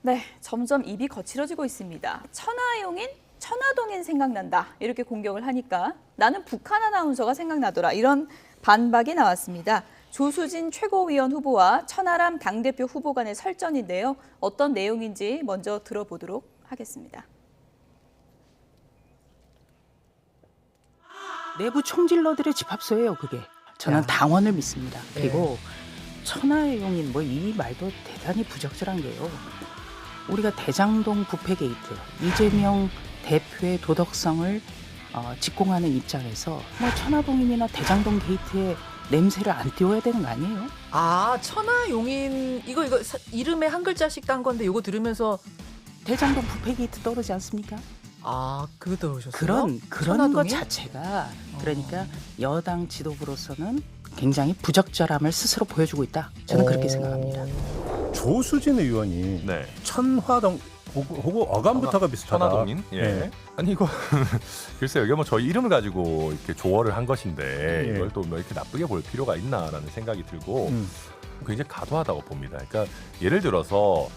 네, 점점 입이 거칠어지고 있습니다. 천하용인, 천하동인 생각난다. 이렇게 공격을 하니까 나는 북한 아나운서가 생각나더라. 이런 반박이 나왔습니다. 조수진 최고위원 후보와 천하람 당대표 후보 간의 설전인데요. 어떤 내용인지 먼저 들어보도록 하겠습니다. 내부 총질러들의 집합소예요, 그게. 저는 당원을 믿습니다. 그리고 천하용인 이 말도 대단히 부적절한 게요. 우리가 대장동 부패 게이트, 이재명 대표의 도덕성을 직공하는 입장에서 천하동인이나 대장동 게이트에 냄새를 안 띄워야 되는 거 아니에요? 아, 천하용인 이거 이름에 한 글자씩 딴 건데 이거 들으면서 대장동 부패 게이트 떠오르지 않습니까? 그거 들으셨어요? 그런 것 천하동인? 자체가 그러니까 여당 지도부로서는 굉장히 부적절함을 스스로 보여주고 있다. 저는 그렇게 생각합니다. 조수진 의원이 네. 천화동 혹은 어감부터가 비슷하다. 천하동인? 예. 네. 아니 이거 글쎄요. 이게 저희 이름을 가지고 이렇게 조어를 한 것인데 예. 이걸 또 이렇게 나쁘게 볼 필요가 있나라는 생각이 들고 굉장히 과도하다고 봅니다. 그러니까 예를 들어서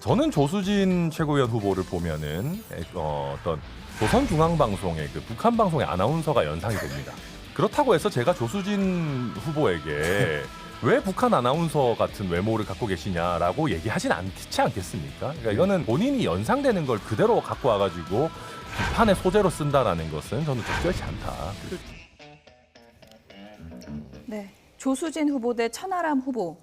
저는 조수진 최고위원 후보를 보면은 어떤 조선중앙방송의 그 북한 방송의 아나운서가 연상이 됩니다. 그렇다고 해서 제가 조수진 후보에게 왜 북한 아나운서 같은 외모를 갖고 계시냐라고 얘기하진 않지 않겠습니까? 그러니까 이거는 본인이 연상되는 걸 그대로 갖고 와가지고 비판의 소재로 쓴다라는 것은 저는 적절치 않다. 네, 조수진 후보 대 천하람 후보.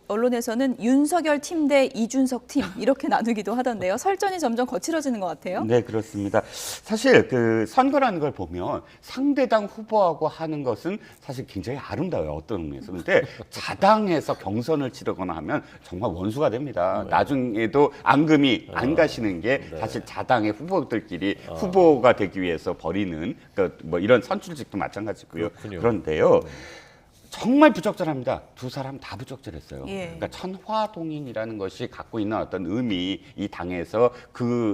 언론에서는 윤석열 팀 대 이준석 팀 이렇게 나누기도 하던데요. 설전이 점점 거칠어지는 것 같아요. 네, 그렇습니다. 사실 그 선거라는 걸 보면 상대당 후보하고 하는 것은 사실 굉장히 아름다워요. 어떤 의미에서. 근데 자당에서 경선을 치르거나 하면 정말 원수가 됩니다. 나중에도 앙금이 안 가시는 게 사실 자당의 후보들끼리 후보가 되기 위해서 벌이는 이런 선출직도 마찬가지고요. 그런데요. 정말 부적절합니다. 두 사람 다 부적절했어요. 그러니까 천화동인이라는 것이 갖고 있는 어떤 의미, 이 당에서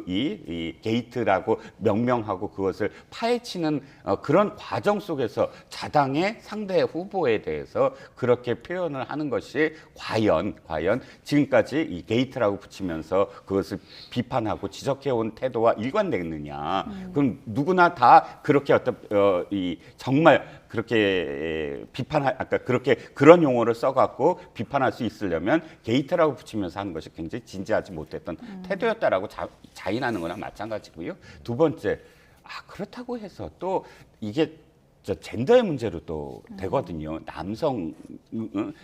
이 게이트라고 명명하고 그것을 파헤치는 그런 과정 속에서 자당의 상대 후보에 대해서 그렇게 표현을 하는 것이 과연 지금까지 이 게이트라고 붙이면서 그것을 비판하고 지적해온 태도와 일관되느냐? 그럼 누구나 다 그렇게 정말 그렇게 그런 용어를 써갖고 비판할 수 있으려면 게이트라고 붙이면서 하는 것이 굉장히 진지하지 못했던 태도였다라고 자인하는 거나 마찬가지고요. 두 번째, 그렇다고 해서 또 이게 젠더의 문제로 또 되거든요. 남성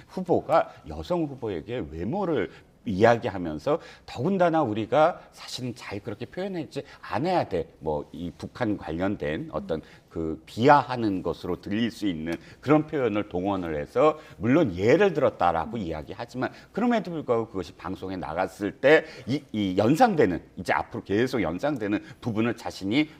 후보가 여성 후보에게 외모를 이야기하면서 더군다나 우리가 사실은 잘 그렇게 표현하지 않아야 돼. 이 북한 관련된 어떤 그 비하하는 것으로 들릴 수 있는 그런 표현을 동원을 해서 물론 예를 들었다라고 이야기하지만 그럼에도 불구하고 그것이 방송에 나갔을 때 이 연상되는 이제 앞으로 계속 연상되는 부분을 자신이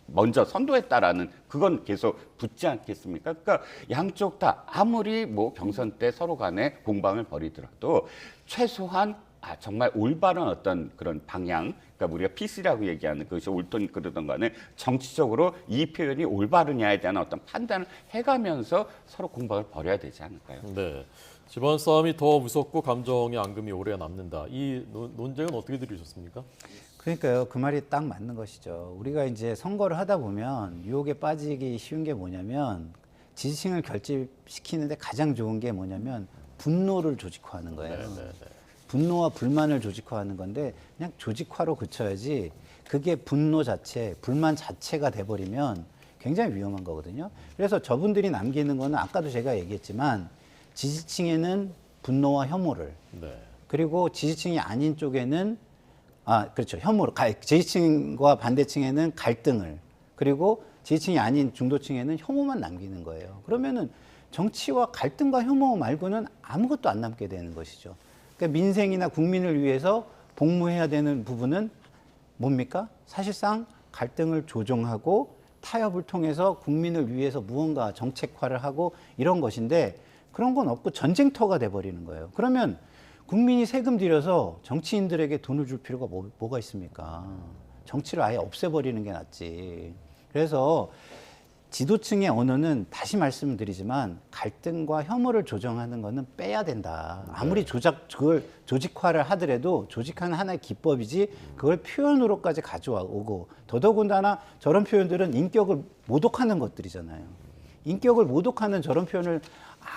먼저 선도했다라는 그건 계속 붙지 않겠습니까? 그러니까 양쪽 다 아무리 경선 때 서로 간에 공방을 벌이더라도 최소한 정말 올바른 어떤 그런 방향, 그러니까 우리가 피스라고 얘기하는 그것이 옳든 그러든 간에 정치적으로 이 표현이 올바르냐에 대한 어떤 판단을 해가면서 서로 공방을 벌여야 되지 않을까요? 네. 집안 싸움이 더 무섭고 감정의 앙금이 오래 남는다. 이 논쟁은 어떻게 들으셨습니까? 그러니까요. 그 말이 딱 맞는 것이죠. 우리가 이제 선거를 하다 보면 유혹에 빠지기 쉬운 게 뭐냐면 지지층을 결집시키는데 가장 좋은 게 뭐냐면 분노를 조직화하는 거예요. 분노와 불만을 조직화하는 건데 그냥 조직화로 그쳐야지 그게 분노 자체, 불만 자체가 돼버리면 굉장히 위험한 거거든요. 그래서 저분들이 남기는 거는 아까도 제가 얘기했지만 지지층에는 분노와 혐오를 그리고 지지층이 아닌 쪽에는 그렇죠. 혐오를, 지지층과 반대층에는 갈등을 그리고 지지층이 아닌 중도층에는 혐오만 남기는 거예요. 그러면은 정치와 갈등과 혐오 말고는 아무것도 안 남게 되는 것이죠. 그러니까 민생이나 국민을 위해서 복무해야 되는 부분은 뭡니까? 사실상 갈등을 조정하고 타협을 통해서 국민을 위해서 무언가 정책화를 하고 이런 것인데 그런 건 없고 전쟁터가 돼버리는 거예요. 그러면 국민이 세금 들여서 정치인들에게 돈을 줄 필요가 뭐가 있습니까? 정치를 아예 없애버리는 게 낫지. 그래서 지도층의 언어는 다시 말씀드리지만 갈등과 혐오를 조정하는 거는 빼야 된다. 아무리 그걸 조직화를 하더라도 조직하는 하나의 기법이지 그걸 표현으로까지 가져오고 더더군다나 저런 표현들은 인격을 모독하는 것들이잖아요. 인격을 모독하는 저런 표현을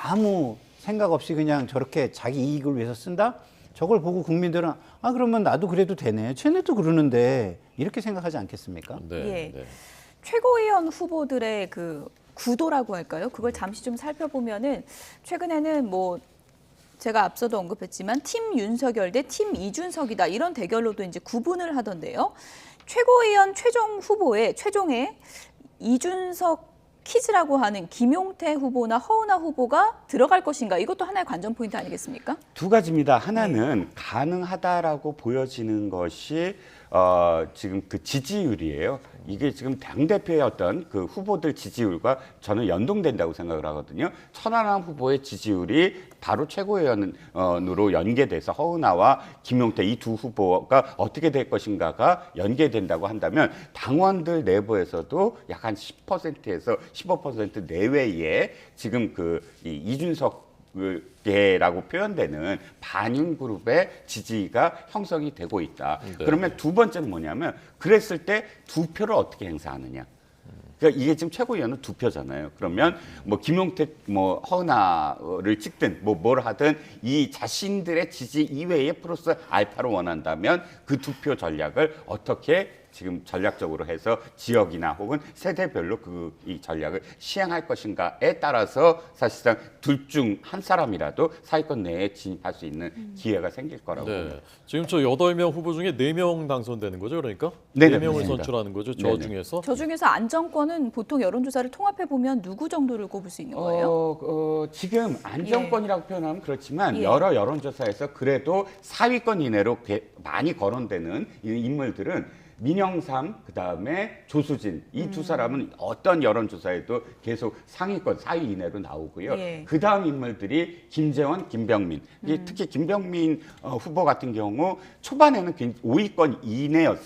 아무 생각 없이 그냥 저렇게 자기 이익을 위해서 쓴다? 저걸 보고 국민들은 아 그러면 나도 그래도 되네. 쟤네도 그러는데 이렇게 생각하지 않겠습니까? 네. 예. 최고위원 후보들의 그 구도라고 할까요? 그걸 잠시 좀 살펴보면은 최근에는 뭐 제가 앞서도 언급했지만 팀 윤석열 대 팀 이준석이다 이런 대결로도 이제 구분을 하던데요. 최고위원 최종에 이준석 키즈라고 하는 김용태 후보나 허은하 후보가 들어갈 것인가 이것도 하나의 관전 포인트 아니겠습니까? 두 가지입니다. 하나는 가능하다라고 보여지는 것이 지금 그 지지율이에요. 이게 지금 당대표의 어떤 그 후보들 지지율과 저는 연동된다고 생각을 하거든요. 천하람 후보의 지지율이 바로 최고위원으로 연계돼서 허은하와 김용태 이 두 후보가 어떻게 될 것인가가 연계된다고 한다면 당원들 내부에서도 약 한 10%에서 15% 내외에 지금 그 이준석 라고 표현되는 반윤 그룹의 지지가 형성이 되고 있다. 네. 그러면 두 번째는 뭐냐면 그랬을 때 두 표를 어떻게 행사하느냐. 그러니까 이게 지금 최고위원은 두 표잖아요. 그러면 뭐 김용태, 뭐 허은하를 찍든 뭘 하든 이 자신들의 지지 이외의 플러스 알파를 원한다면 그 두 표 전략을 어떻게 지금 전략적으로 해서 지역이나 혹은 세대별로 이 전략을 시행할 것인가에 따라서 사실상 둘 중 한 사람이라도 사회권 내에 진입할 수 있는 기회가 생길 거라고 봅니다. 네. 지금 저 8명 후보 중에 4명 당선되는 거죠, 그러니까? 네네, 4명을 맞습니다. 선출하는 거죠, 저 네네. 중에서? 저 중에서 안정권은 보통 여론조사를 통합해 보면 누구 정도를 꼽을 수 있는 거예요? 지금 안정권이라고 표현하면 그렇지만 예. 여러 여론조사에서 그래도 상위권 이내로 많이 거론되는 이 인물들은 민영삼 그다음에 조수진 이 두 사람은 어떤 여론조사에도 계속 상위권 4위 이내로 나오고요. 예. 그다음 인물들이 김재원, 김병민. 이게 특히 김병민 후보 같은 경우 초반에는 5위권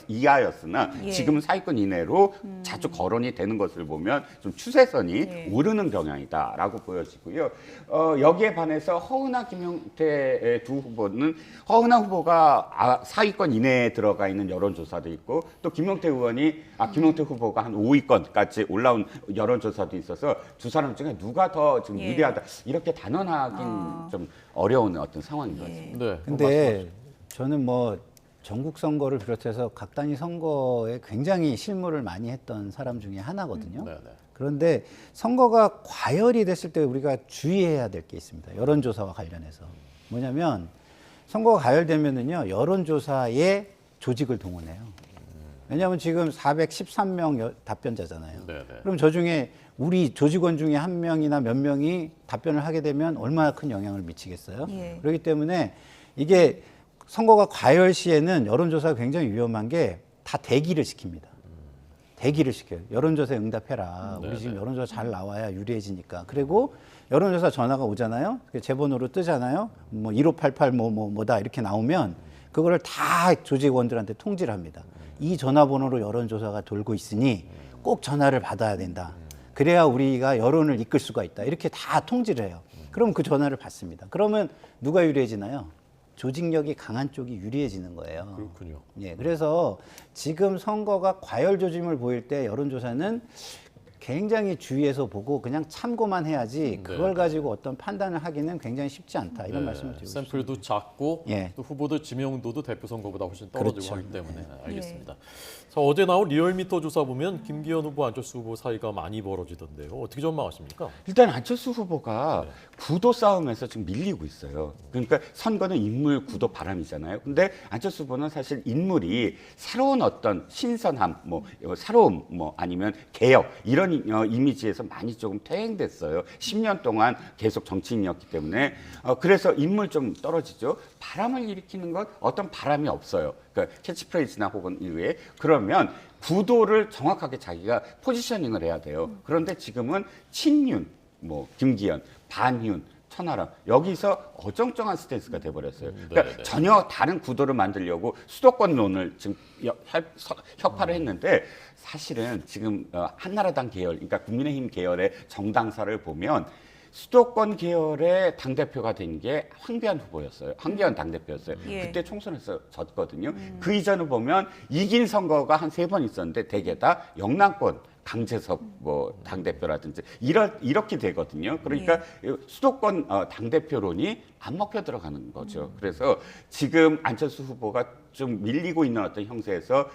이하였으나 예. 지금은 상위권 이내로 자주 거론이 되는 것을 보면 좀 추세선이 예. 오르는 경향이다라고 보여지고요. 여기에 반해서 허은하, 김용태 두 후보는 허은하 후보가 상위권 이내에 들어가 있는 여론조사도 있고 또 김용태 후보가 한 5위권까지 올라온 여론조사도 있어서 두 사람 중에 누가 더 지금 예. 유리하다 이렇게 단언하기는 좀 어려운 어떤 상황인 것 같습니다. 네. 근데 저는 뭐 전국 선거를 비롯해서 각 단위 선거에 굉장히 실무를 많이 했던 사람 중에 하나거든요. 네, 네. 그런데 선거가 과열이 됐을 때 우리가 주의해야 될 게 있습니다. 여론조사와 관련해서. 뭐냐면 선거가 가열되면은요, 여론조사에 조직을 동원해요. 왜냐하면 지금 413명 답변자잖아요. 네, 네. 그럼 저 중에 우리 조직원 중에 한 명이나 몇 명이 답변을 하게 되면 얼마나 큰 영향을 미치겠어요? 예. 그렇기 때문에 이게 선거가 과열 시에는 여론조사가 굉장히 위험한 게 다 대기를 시킵니다. 대기를 시켜요. 여론조사에 응답해라. 우리 지금 여론조사 잘 나와야 유리해지니까. 그리고 여론조사 전화가 오잖아요. 제 번호로 뜨잖아요. 뭐 1588 뭐다 이렇게 나오면 그거를 다 조직원들한테 통지를 합니다. 이 전화번호로 여론조사가 돌고 있으니 꼭 전화를 받아야 된다. 그래야 우리가 여론을 이끌 수가 있다. 이렇게 다 통지를 해요. 그럼 그 전화를 받습니다. 그러면 누가 유리해지나요? 조직력이 강한 쪽이 유리해지는 거예요. 그렇군요. 예, 그래서 지금 선거가 과열 조짐을 보일 때 여론조사는 굉장히 주의해서 보고 그냥 참고만 해야지 그걸 가지고 어떤 판단을 하기는 굉장히 쉽지 않다. 이런 말씀을 드리고 싶습니다. 샘플도 작고 예. 또 후보들 지명도도 대표 선거보다 훨씬 떨어지고 그렇죠. 하기 때문에 알겠습니다. 자, 어제 나온 리얼미터 조사 보면 김기현 후보, 안철수 후보 사이가 많이 벌어지던데요. 어떻게 전망하십니까? 일단 안철수 후보가 구도 싸움에서 지금 밀리고 있어요. 그러니까 선거는 인물 구도 바람이잖아요. 근데 안철수 후보는 사실 인물이 새로운 어떤 신선함, 새로움, 아니면 개혁 이런 이미지에서 많이 조금 퇴행됐어요. 10년 동안 계속 정치인이었기 때문에 그래서 인물 좀 떨어지죠. 바람을 일으키는 건 어떤 바람이 없어요. 그러니까 캐치프레이즈나 혹은 이외에 그러면 구도를 정확하게 자기가 포지셔닝을 해야 돼요. 그런데 지금은 친윤, 김기현, 반윤, 천하람 여기서 어정쩡한 스탠스가 돼버렸어요. 그러니까 네네. 전혀 다른 구도를 만들려고 수도권론을 지금 혁파를 했는데 사실은 지금 한나라당 계열, 그러니까 국민의힘 계열의 정당사를 보면 수도권 계열의 당대표가 된 게 황교안 후보였어요. 황교안 당대표였어요. 예. 그때 총선에서 졌거든요. 그 이전을 보면 이긴 선거가 한 3번 있었는데 대개 다 영남권 강재섭 뭐 당대표라든지 이렇게 되거든요. 그러니까 수도권 당대표론이 안 먹혀 들어가는 거죠. 그래서 지금 안철수 후보가 좀 밀리고 있는 어떤 형세에서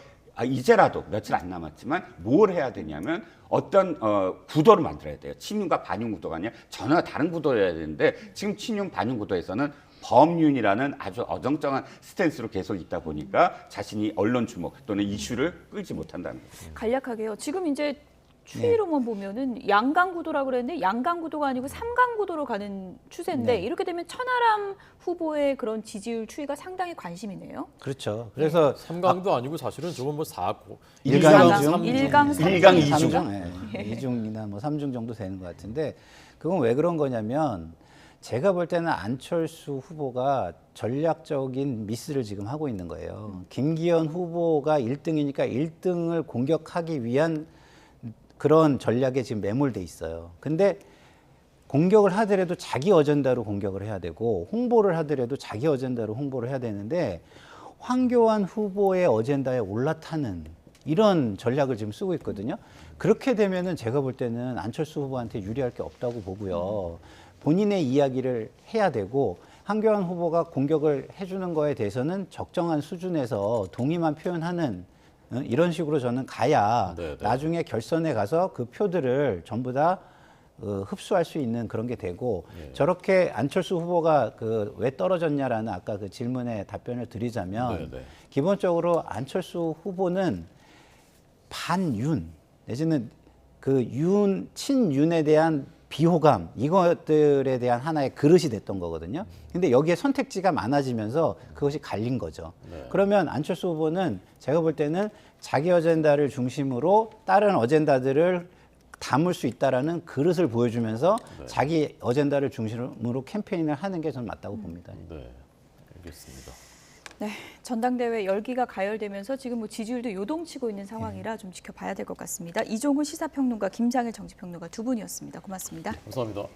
이제라도 며칠 안 남았지만 뭘 해야 되냐면 어떤 구도를 만들어야 돼요. 친윤과 반윤 구도가 아니라 전혀 다른 구도여야 되는데 지금 친윤 반윤 구도에서는 범윤이라는 아주 어정쩡한 스탠스로 계속 있다 보니까 자신이 언론 주목 또는 이슈를 끌지 못한다는 거죠. 간략하게요. 지금 이제 추이로만 보면은 양강 구도라고 그랬는데 양강 구도가 아니고 삼강 구도로 가는 추세인데 이렇게 되면 천하람 후보의 그런 지지율 추이가 상당히 관심이네요. 그렇죠. 그래서 3강도 아니고 사실은 저건 뭐 4고 일강, 일강, 삼중. 일강, 이중. 이중이나 뭐 3중 정도 되는 것 같은데 그건 왜 그런 거냐면 제가 볼 때는 안철수 후보가 전략적인 미스를 지금 하고 있는 거예요. 김기현 후보가 1등이니까 1등을 공격하기 위한 그런 전략에 지금 매몰돼 있어요. 근데 공격을 하더라도 자기 어젠다로 공격을 해야 되고 홍보를 하더라도 자기 어젠다로 홍보를 해야 되는데 황교안 후보의 어젠다에 올라타는 이런 전략을 지금 쓰고 있거든요. 그렇게 되면은 제가 볼 때는 안철수 후보한테 유리할 게 없다고 보고요. 본인의 이야기를 해야 되고 황교안 후보가 공격을 해주는 거에 대해서는 적정한 수준에서 동의만 표현하는 이런 식으로 저는 가야 네네. 나중에 결선에 가서 그 표들을 전부 다 흡수할 수 있는 그런 게 되고 저렇게 안철수 후보가 그 왜 떨어졌냐라는 아까 그 질문에 답변을 드리자면 네네. 기본적으로 안철수 후보는 반윤 내지는 그 친윤에 대한 비호감 이것들에 대한 하나의 그릇이 됐던 거거든요. 근데 여기에 선택지가 많아지면서 그것이 갈린 거죠. 그러면 안철수 후보는 제가 볼 때는 자기 어젠다를 중심으로 다른 어젠다들을 담을 수 있다라는 그릇을 보여주면서 자기 어젠다를 중심으로 캠페인을 하는 게 저는 맞다고 봅니다. 네, 알겠습니다. 네, 전당대회 열기가 가열되면서 지금 뭐 지지율도 요동치고 있는 상황이라 좀 지켜봐야 될 것 같습니다. 이종훈 시사평론가, 김장일 정치평론가 두 분이었습니다. 고맙습니다. 감사합니다.